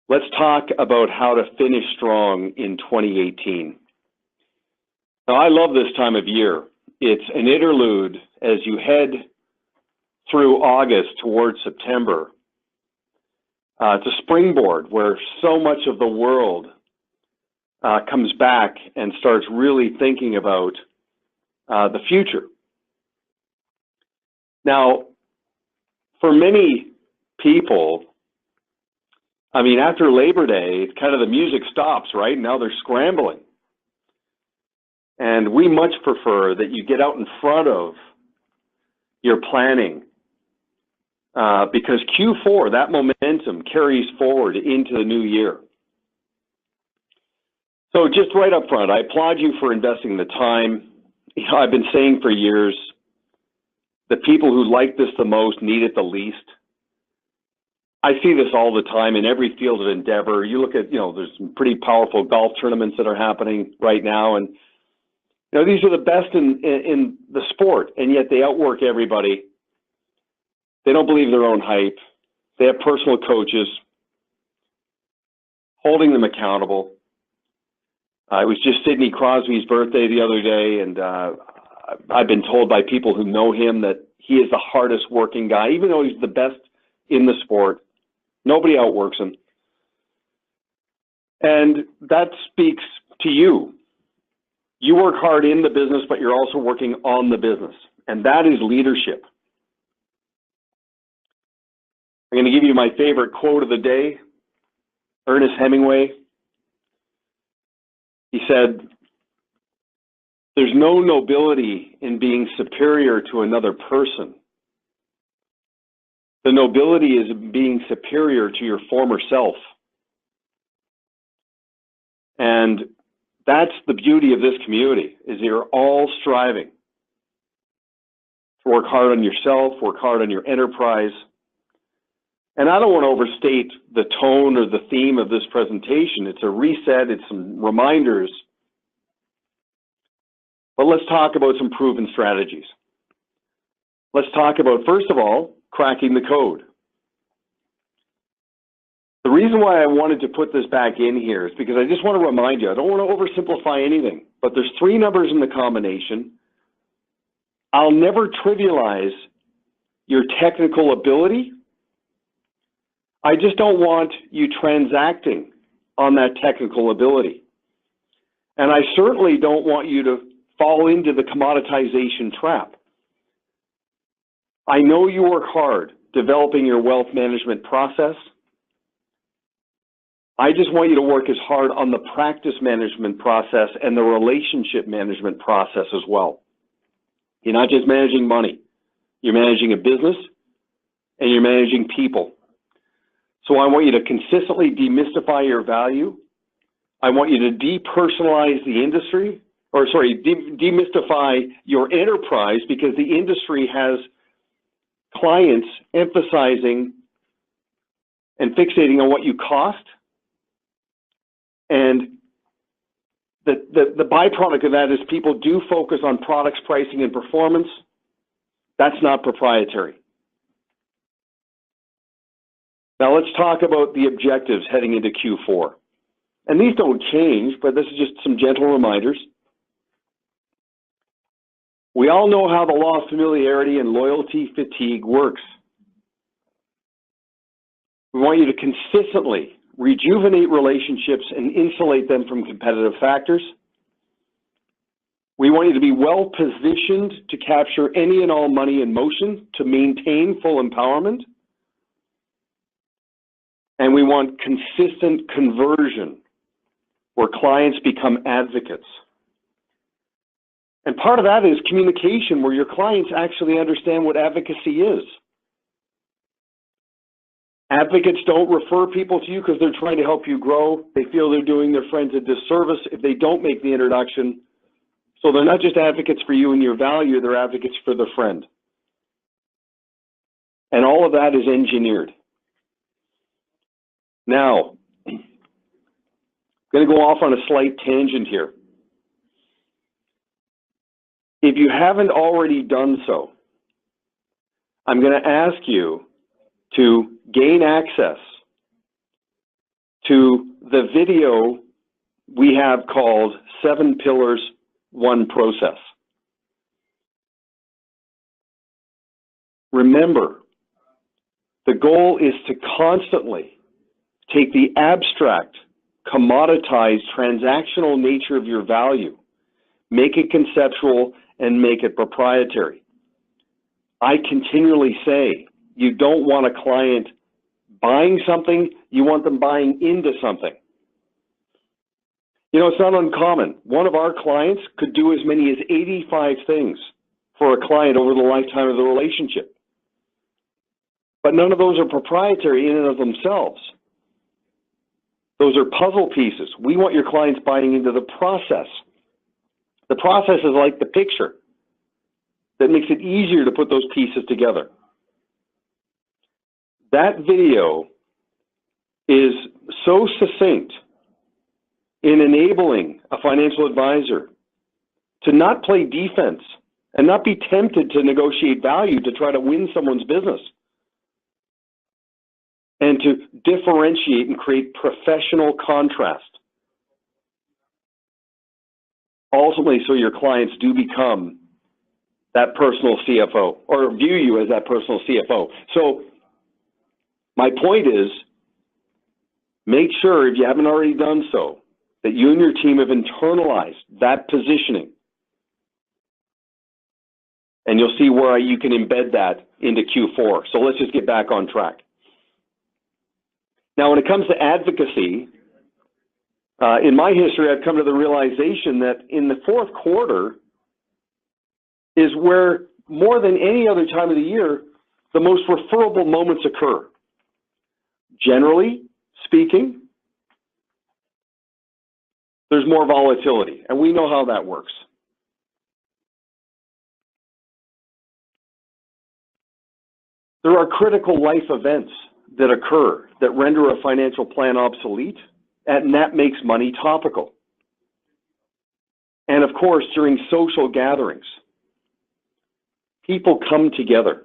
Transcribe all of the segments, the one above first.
Let's talk about how to finish strong in 2018. Now, I love this time of year. It's an interlude as you head through August towards September. It's a springboard where so much of the world comes back and starts really thinking about the future. Now, for many people, I mean, after Labor Day, kind of the music stops, right? Now they're scrambling. And we much prefer that you get out in front of your planning because Q4, that momentum carries forward into the new year. So just right up front, I applaud you for investing the time. You know, I've been saying for years, the people who like this the most need it the least. I see this all the time in every field of endeavor. You look at, you know, there's some pretty powerful golf tournaments that are happening right now, and you know, these are the best in the sport, and yet they outwork everybody. They don't believe their own hype. They have personal coaches holding them accountable. It was just Sidney Crosby's birthday the other day, and I've been told by people who know him that he is the hardest working guy, even though he's the best in the sport. Nobody outworks him. And that speaks to you. You work hard in the business, but you're also working on the business. And that is leadership. I'm going to give you my favorite quote of the day, Ernest Hemingway. He said, "There's no nobility in being superior to another person. The nobility is being superior to your former self." And that's the beauty of this community, is you're all striving to work hard on yourself, work hard on your enterprise. And I don't want to overstate the tone or the theme of this presentation. It's a reset, it's some reminders. But let's talk about some proven strategies. Let's talk about, first of all, cracking the code. The reason why I wanted to put this back in here is because I just want to remind you, I don't want to oversimplify anything, but there's 3 numbers in the combination. I'll never trivialize your technical ability. I just don't want you transacting on that technical ability. And I certainly don't want you to fall into the commoditization trap. I know you work hard developing your wealth management process. I just want you to work as hard on the practice management process and the relationship management process as well. You're not just managing money. You're managing a business and you're managing people. So I want you to consistently demystify your value. I want you to depersonalize the industry, or sorry, demystify your enterprise, because the industry has clients emphasizing and fixating on what you cost. And the byproduct of that is people do focus on products, pricing, and performance. That's not proprietary. Now let's talk about the objectives heading into Q4. And these don't change, but this is just some gentle reminders. We all know how the law of familiarity and loyalty fatigue works. We want you to consistently rejuvenate relationships and insulate them from competitive factors. We want you to be well positioned to capture any and all money in motion to maintain full empowerment. And we want consistent conversion where clients become advocates. And part of that is communication, where your clients actually understand what advocacy is. Advocates don't refer people to you because they're trying to help you grow. They feel they're doing their friends a disservice if they don't make the introduction. So they're not just advocates for you and your value, they're advocates for their friend. And all of that is engineered. Now, I'm going to go off on a slight tangent here. If you haven't already done so, I'm going to ask you to gain access to the video we have called 7 Pillars, 1 Process. Remember, the goal is to constantly take the abstract, commoditized, transactional nature of your value, make it conceptual, and make it proprietary. I continually say, you don't want a client buying something, you want them buying into something. You know, it's not uncommon. One of our clients could do as many as 85 things for a client over the lifetime of the relationship. But none of those are proprietary in and of themselves. Those are puzzle pieces. We want your clients buying into the process. The process is like the picture that makes it easier to put those pieces together. That video is so succinct in enabling a financial advisor to not play defense and not be tempted to negotiate value to try to win someone's business, and to differentiate and create professional contrast. Ultimately, so your clients do become that personal CFO, or view you as that personal CFO. So my point is, make sure, if you haven't already done so, that you and your team have internalized that positioning. And you'll see where you can embed that into Q4. So let's just get back on track. Now, when it comes to advocacy, in my history, I've come to the realization that in the fourth quarter is where, more than any other time of the year, the most referable moments occur. Generally speaking, there's more volatility, and we know how that works. There are critical life events that occur that render a financial plan obsolete, and that makes money topical. And of course, during social gatherings, people come together.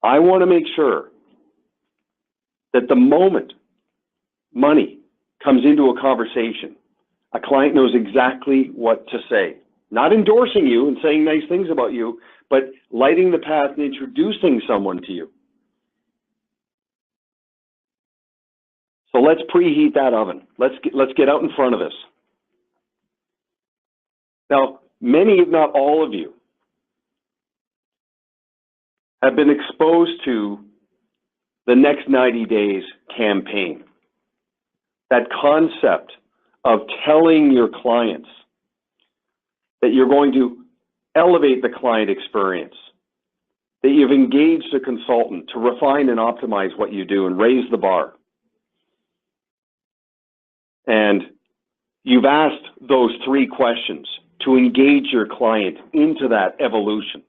I want to make sure that the moment money comes into a conversation, a client knows exactly what to say. Not endorsing you and saying nice things about you, but lighting the path and introducing someone to you. So let's preheat that oven. Let's get out in front of this. Now, many, if not all of you, have been exposed to the Next 90 Days campaign. That concept of telling your clients that you're going to elevate the client experience, that you've engaged a consultant to refine and optimize what you do and raise the bar. And you've asked those 3 questions to engage your client into that evolution.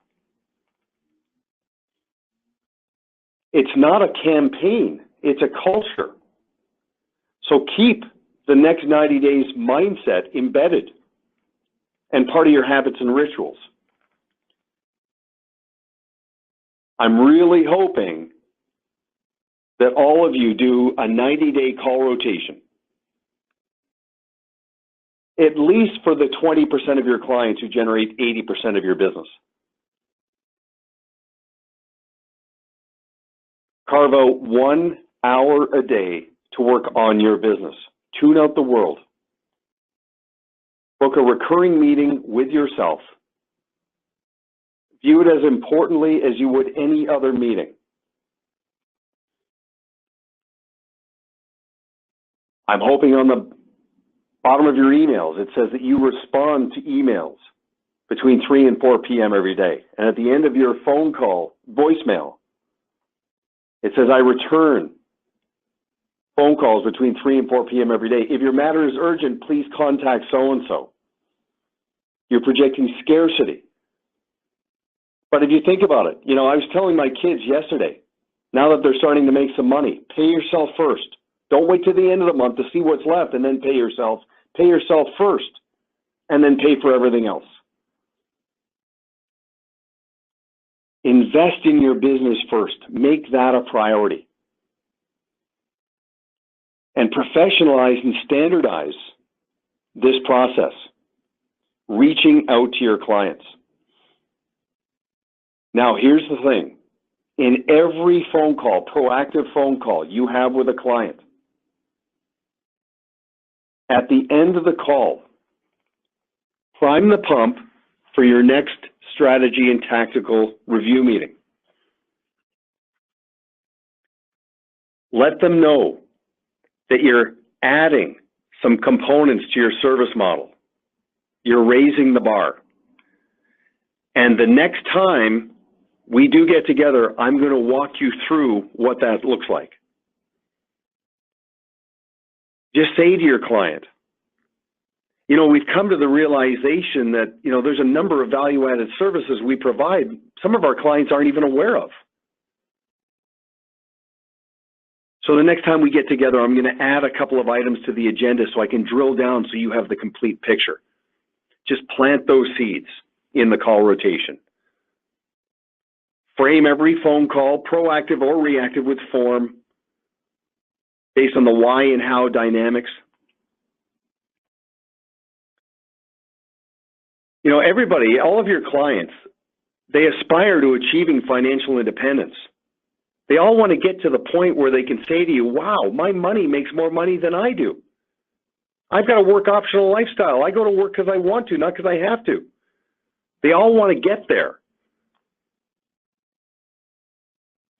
It's not a campaign, it's a culture. So keep the Next 90 Days mindset embedded and part of your habits and rituals. I'm really hoping that all of you do a 90-day call rotation, at least for the 20% of your clients who generate 80% of your business. Carve out 1 hour a day to work on your business. Tune out the world. Book a recurring meeting with yourself. View it as importantly as you would any other meeting. I'm hoping on the bottom of your emails, it says that you respond to emails between 3 and 4 p.m. every day. And at the end of your phone call, voicemail, it says, I return phone calls between 3 and 4 p.m. every day. If your matter is urgent, please contact so-and-so. You're projecting scarcity. But if you think about it, you know, I was telling my kids yesterday, now that they're starting to make some money, pay yourself first. Don't wait till the end of the month to see what's left and then pay yourself. Pay yourself first and then pay for everything else. Invest in your business first. Make that a priority. and professionalize and standardize this process, reaching out to your clients. Now, here's the thing. In every phone call, proactive phone call you have with a client, at the end of the call, prime the pump for your next strategy and tactical review meeting. Let them know that you're adding some components to your service model. You're raising the bar. And the next time we do get together, I'm going to walk you through what that looks like. Just say to your client, you know, we've come to the realization that, you know, there's a number of value-added services we provide some of our clients aren't even aware of. So the next time we get together, I'm going to add a couple of items to the agenda so I can drill down so you have the complete picture. Just plant those seeds in the call rotation. Frame every phone call, proactive or reactive, with form based on the why and how dynamics. You know, everybody, all of your clients, they aspire to achieving financial independence. They all want to get to the point where they can say to you, wow, my money makes more money than I do. I've got a work optional lifestyle. I go to work because I want to, not because I have to. They all want to get there.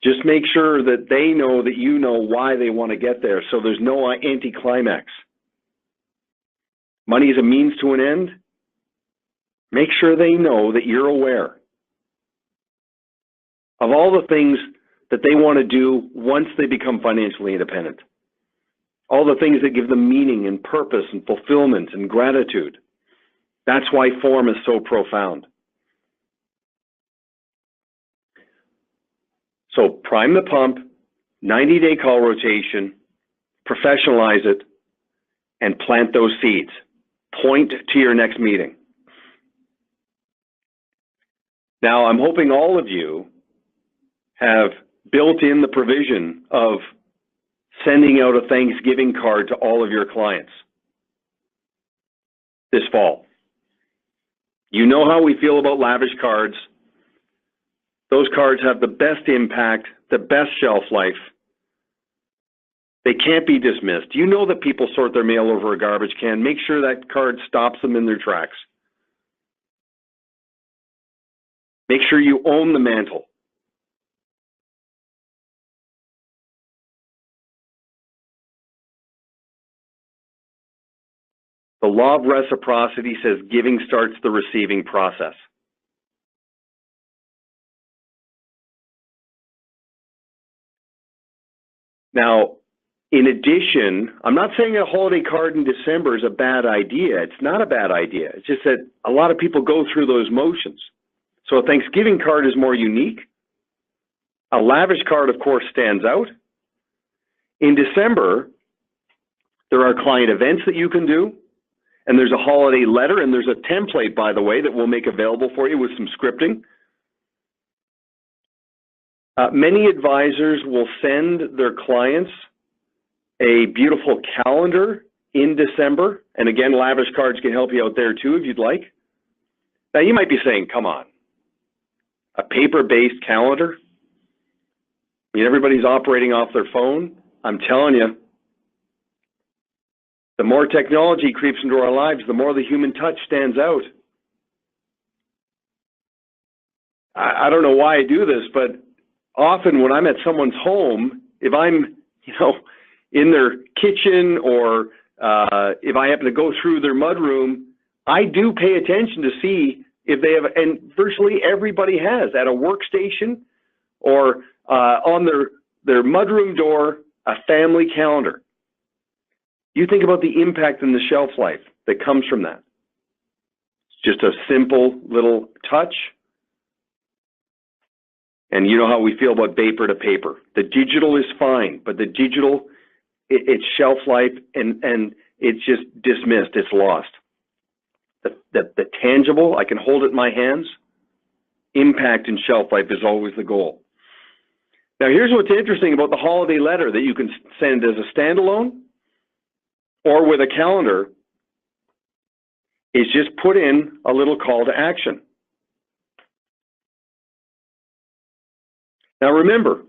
Just make sure that they know that you know why they want to get there, so there's no anticlimax. Money is a means to an end. Make sure they know that you're aware of all the things that they want to do once they become financially independent. All the things that give them meaning and purpose and fulfillment and gratitude. That's why form is so profound. So prime the pump, 90-day call rotation, professionalize it, and plant those seeds. Point to your next meeting. Now, I'm hoping all of you have built in the provision of sending out a Thanksgiving card to all of your clients this fall. You know how we feel about lavish cards. Those cards have the best impact, the best shelf life. They can't be dismissed. You know that people sort their mail over a garbage can. Make sure that card stops them in their tracks. Make sure you own the mantle. The law of reciprocity says giving starts the receiving process. Now, in addition, I'm not saying a holiday card in December is a bad idea. It's not a bad idea. It's just that a lot of people go through those motions. So a Thanksgiving card is more unique. A lavish card, of course, stands out. In December, there are client events that you can do, and there's a holiday letter, and there's a template, by the way, that we'll make available for you with some scripting. Many advisors will send their clients a beautiful calendar in December, and again, lavish cards can help you out there too if you'd like. Now, you might be saying, come on, a paper-based calendar? I mean, everybody's operating off their phone. I'm telling you, the more technology creeps into our lives, the more the human touch stands out. I don't know why I do this, but often when I'm at someone's home, if I'm, in their kitchen or if I happen to go through their mudroom, I do pay attention to see if they have, and virtually everybody has, at a workstation or on their mudroom door, a family calendar. You think about the impact and the shelf life that comes from that. It's just a simple little touch. And you know how we feel about vapor to paper. The digital is fine, but the digital, it's shelf life and it's just dismissed, it's lost. The tangible, I can hold it in my hands, impact and shelf life is always the goal. Now here's what's interesting about the holiday letter that you can send as a standalone. or with a calendar is just put in a little call to action. Now remember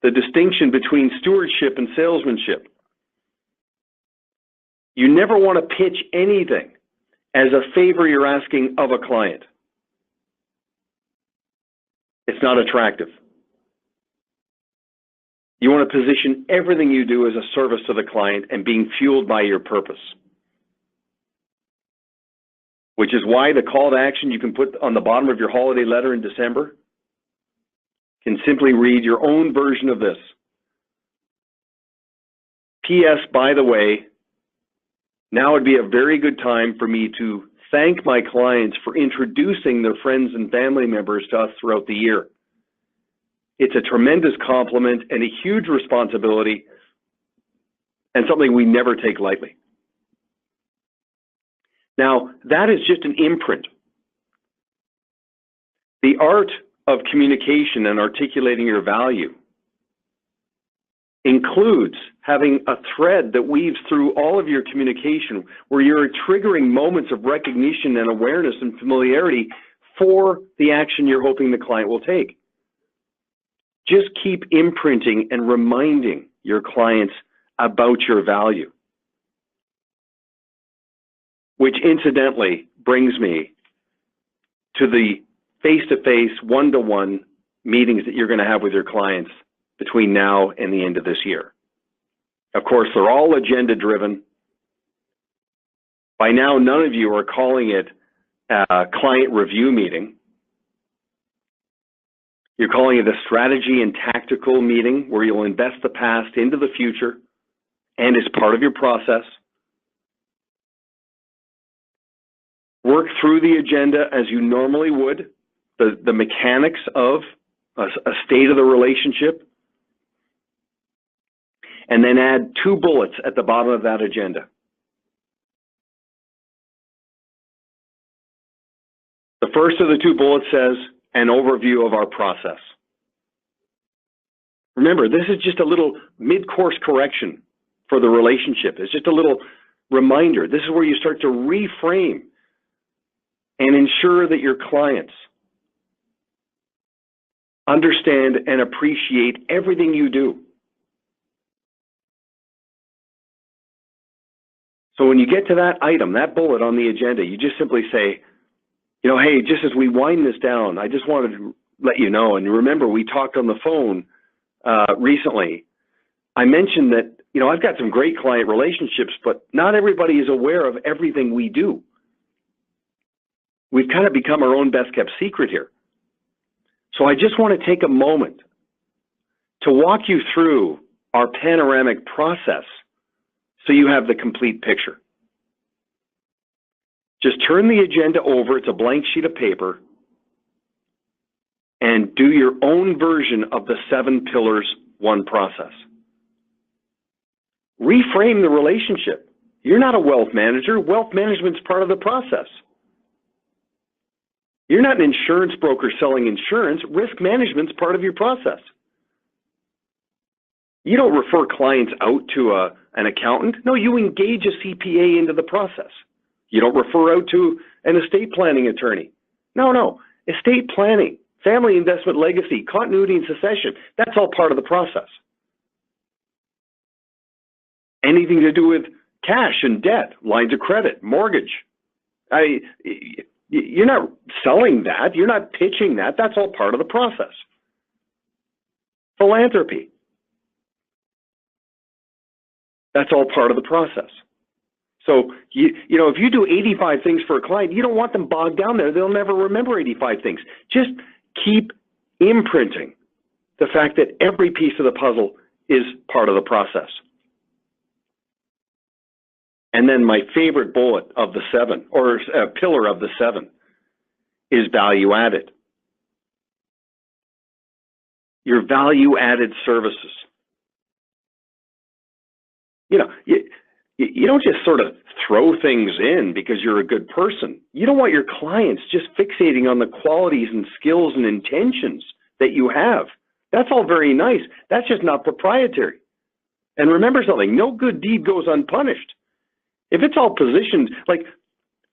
the distinction between stewardship and salesmanship. You never want to pitch anything as a favor you're asking of a client. It's not attractive. You want to position everything you do as a service to the client and being fueled by your purpose. Which is why the call to action you can put on the bottom of your holiday letter in December can simply read your own version of this. P.S. By the way, now would be a very good time for me to thank my clients for introducing their friends and family members to us throughout the year. It's a tremendous compliment and a huge responsibility and something we never take lightly. Now, that is just an imprint. The art of communication and articulating your value includes having a thread that weaves through all of your communication where you're triggering moments of recognition and awareness and familiarity for the action you're hoping the client will take. Just keep imprinting and reminding your clients about your value. Which incidentally brings me to the face-to-face, one-to-one meetings that you're going to have with your clients between now and the end of this year. Of course, they're all agenda-driven. By now, none of you are calling it a client review meeting. You're calling it a strategy and tactical meeting where you'll invest the past into the future and as part of your process. Work through the agenda as you normally would, the mechanics of a state of the relationship, and then add 2 bullets at the bottom of that agenda. The first of the 2 bullets says, an overview of our process. Remember, this is just a little mid-course correction for the relationship. It's just a little reminder. This is where you start to reframe and ensure that your clients understand and appreciate everything you do. So when you get to that item, that bullet on the agenda, you just simply say, you know, hey, just as we wind this down, I just wanted to let you know, and remember we talked on the phone recently. I mentioned that, you know, I've got some great client relationships, but not everybody is aware of everything we do. We've kind of become our own best kept secret here. So I just want to take a moment to walk you through our panoramic process so you have the complete picture. Just turn the agenda over, it's a blank sheet of paper, and do your own version of the 7 pillars, 1 process. Reframe the relationship. You're not a wealth manager. Wealth management's part of the process. You're not an insurance broker selling insurance. Risk management's part of your process. You don't refer clients out to an accountant. No, you engage a CPA into the process. You don't refer out to an estate planning attorney. No. Estate planning, family investment legacy, continuity and succession, that's all part of the process. Anything to do with cash and debt, lines of credit, mortgage. You're not selling that. You're not pitching that. That's all part of the process. Philanthropy. That's all part of the process. So, you know, if you do 85 things for a client, you don't want them bogged down there. They'll never remember 85 things. Just keep imprinting the fact that every piece of the puzzle is part of the process. And then my favorite bullet of the 7, or pillar of the 7, is value added. Your value added services. You know, you don't just sort of throw things in because you're a good person. You don't want your clients just fixating on the qualities and skills and intentions that you have. That's all very nice. That's just not proprietary. And remember something, no good deed goes unpunished. If it's all positioned, like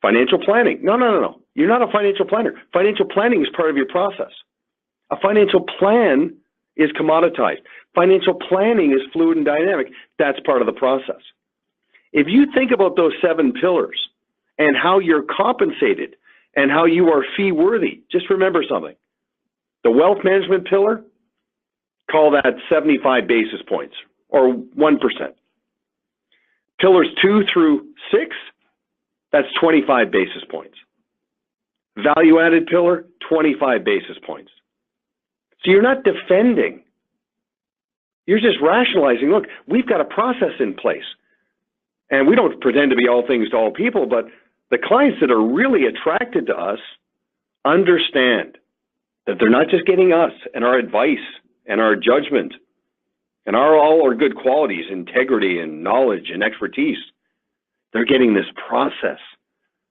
financial planning, no. You're not a financial planner. Financial planning is part of your process. A financial plan is commoditized. Financial planning is fluid and dynamic. That's part of the process. If you think about those 7 pillars and how you're compensated and how you are fee worthy, just remember something. The wealth management pillar, call that 75 basis points or 1%. Pillars 2 through 6, that's 25 basis points. Value added pillar, 25 basis points. So you're not defending. You're just rationalizing, look, we've got a process in place. And we don't pretend to be all things to all people, but the clients that are really attracted to us understand that they're not just getting us and our advice and our judgment and all our good qualities, integrity and knowledge and expertise. They're getting this process,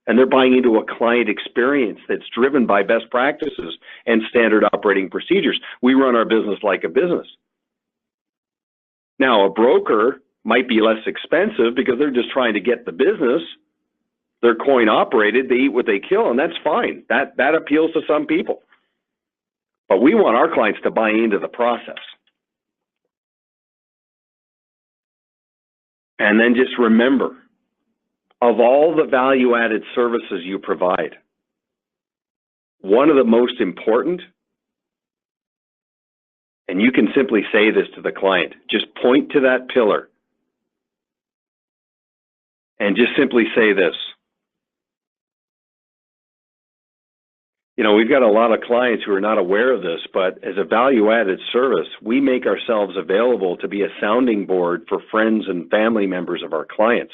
and they're buying into a client experience that's driven by best practices and standard operating procedures. We run our business like a business. Now, a broker might be less expensive because they're just trying to get the business. They're coin operated, they eat what they kill, and that's fine. That appeals to some people. But we want our clients to buy into the process. And then just remember, of all the value-added services you provide, one of the most important, and you can simply say this to the client, just point to that pillar and just simply say this. You know, we've got a lot of clients who are not aware of this, but as a value-added service, we make ourselves available to be a sounding board for friends and family members of our clients.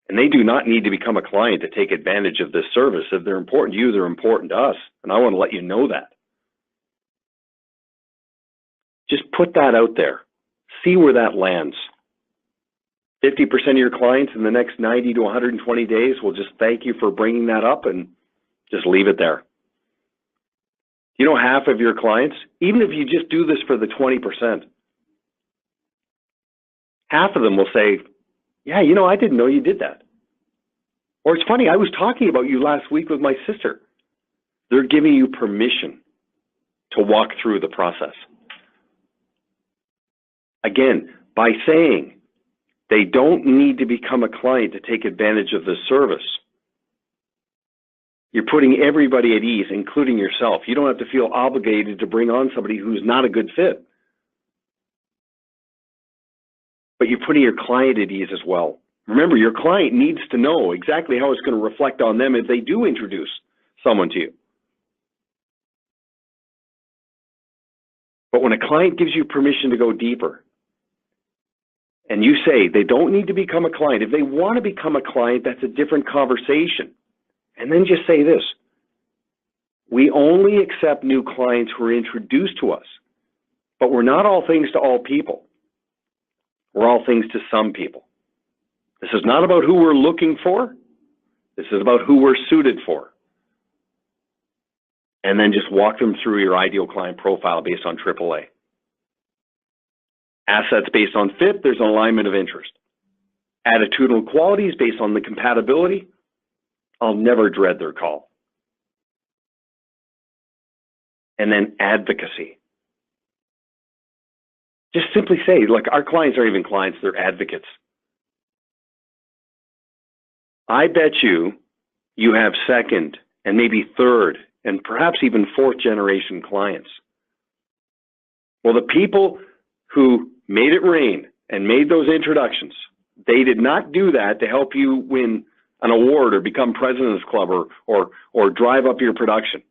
And they do not need to become a client to take advantage of this service. If they're important to you, they're important to us. And I want to let you know that. Just put that out there. See where that lands. 50% of your clients in the next 90 to 120 days will just thank you for bringing that up and just leave it there. You know, half of your clients, even if you just do this for the 20%, half of them will say, yeah, you know, I didn't know you did that. Or it's funny, I was talking about you last week with my sister. They're giving you permission to walk through the process. Again, by saying they don't need to become a client to take advantage of this service, you're putting everybody at ease, including yourself. You don't have to feel obligated to bring on somebody who's not a good fit. But you're putting your client at ease as well. Remember, your client needs to know exactly how it's going to reflect on them if they do introduce someone to you. But when a client gives you permission to go deeper, and you say they don't need to become a client, if they want to become a client, that's a different conversation. And then just say this: we only accept new clients who are introduced to us, but we're not all things to all people. We're all things to some people. This is not about who we're looking for. This is about who we're suited for. And then just walk them through your ideal client profile based on AAA. Assets based on fit, there's an alignment of interest. Attitudinal qualities based on the compatibility, I'll never dread their call. And then advocacy. Just simply say, look, our clients aren't even clients, they're advocates. I bet you have second and maybe third and perhaps even fourth generation clients. Well, the people who made it rain and made those introductions, they did not do that to help you win an award or become president's club or drive up your production.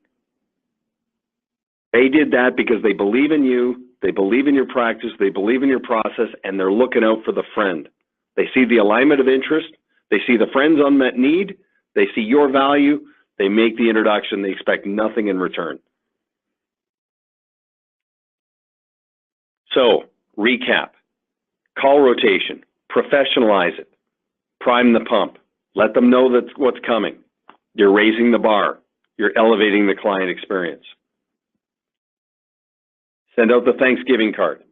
They did that because they believe in you, they believe in your practice, they believe in your process, and they're looking out for the friend. They see the alignment of interest, they see the friend's unmet need, they see your value, they make the introduction, they expect nothing in return. So, recap: call rotation, professionalize it, prime the pump, let them know that's what's coming. You're raising the bar, you're elevating the client experience. Send out the Thanksgiving card.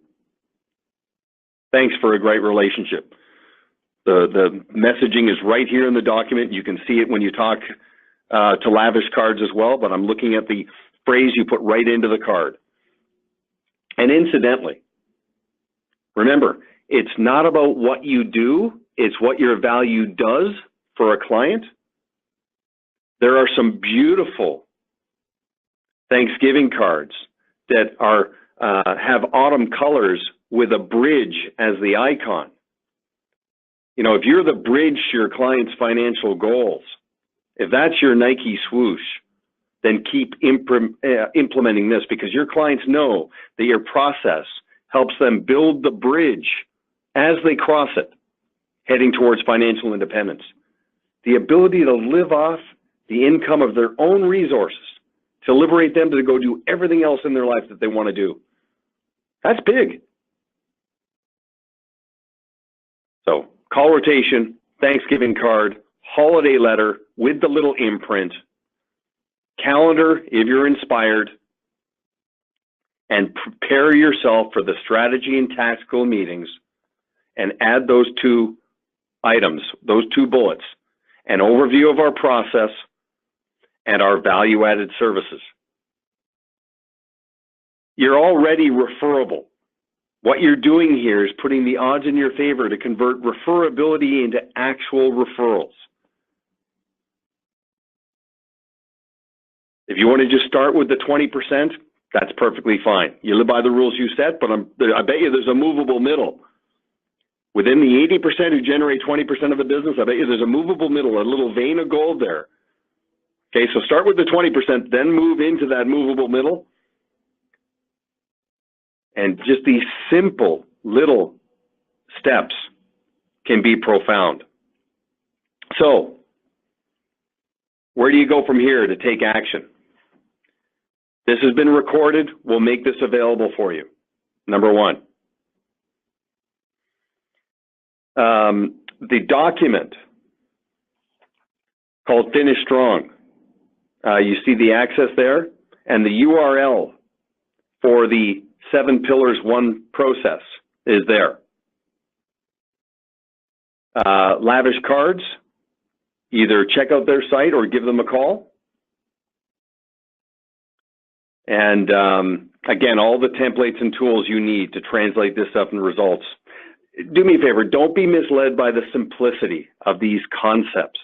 Thanks for a great relationship. The messaging is right here in the document. You can see it when you talk to Lavish Cards as well, but I'm looking at the phrase you put right into the card. And incidentally, remember, it's not about what you do, it's what your value does for a client. There are some beautiful Thanksgiving cards that are have autumn colors with a bridge as the icon. You know, if you're the bridge to your client's financial goals, if that's your Nike swoosh, then keep implementing this, because your clients know that your process helps them build the bridge as they cross it, heading towards financial independence. The ability to live off the income of their own resources, to liberate them to go do everything else in their life that they want to do. That's big. So, call rotation, Thanksgiving card, holiday letter with the little imprint, calendar if you're inspired, and prepare yourself for the strategy and tactical meetings, and add those two items, those two bullets, an overview of our process and our value-added services. You're already referable. What you're doing here is putting the odds in your favor to convert referability into actual referrals. If you want to just start with the 20%, that's perfectly fine. You live by the rules you set, but I bet you there's a movable middle. Within the 80% who generate 20% of the business, I bet you there's a movable middle, a little vein of gold there. Okay, so start with the 20%, then move into that movable middle. And just these simple little steps can be profound. So, where do you go from here to take action? This has been recorded. We'll make this available for you. Number one. The document called Finish Strong. You see the access there, and the URL for the 7 Pillars 1 process is there. Lavish Cards, either check out their site or give them a call. And again, all the templates and tools you need to translate this stuff into results. Do me a favor, don't be misled by the simplicity of these concepts.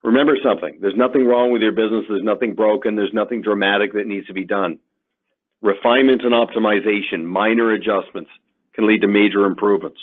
Remember something, there's nothing wrong with your business, there's nothing broken, there's nothing dramatic that needs to be done. Refinement and optimization, minor adjustments can lead to major improvements.